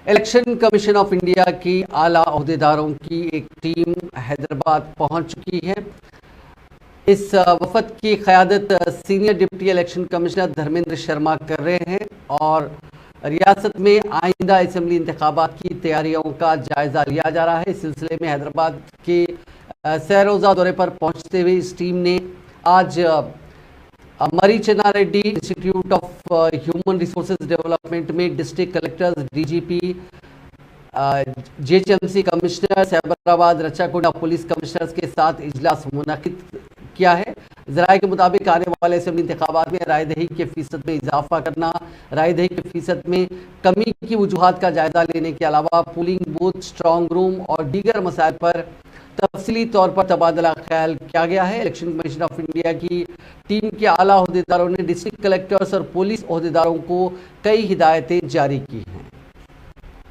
Election commission of India کی اعلیٰ عہدیداروں کی ایک ٹیم حیدرآباد پہنچ چکی ہے۔ اس وفد کی قیادت senior deputy election commissioner Dharmendra Sharma کر رہے ہیں اور ریاست میں آئندہ اسمبلی انتخابات کی تیاریوں کا جائزہ لیا جا رہا ہے۔ اس سلسلے میں حیدرآباد کے سہ روزہ دورے پر پہنچتے ہوئے اس ٹیم نے آج Marri Channa Reddy institute of human resources development میں district collectors, D G P, G H M C commissioner, Cyberabad, Rachakonda police commissioners کے ساتھ اجلاس منعقد کیا ہے۔ ذرائع کے مطابق آنے والے اسمبلی انتخابات میں رائے دہی کے فیصد میں اضافہ کرنا، رائے دہی کے فیصد میں کمی کی وجوہات کا جائزہ لینے کے علاوہ پولنگ بوتھ، اسٹرانگ روم اور دیگر مسائل پر تفصیلی طور پر تبادلہ خیال کیا گیا ہے۔ الیکشن کمیشن آف انڈیا کی ٹیم کے اعلیٰ عہدیداروں نے ڈسٹرکٹ کلیکٹرز اور پولیس عہدیداروں کو کئی ہدایتیں جاری کی ہیں۔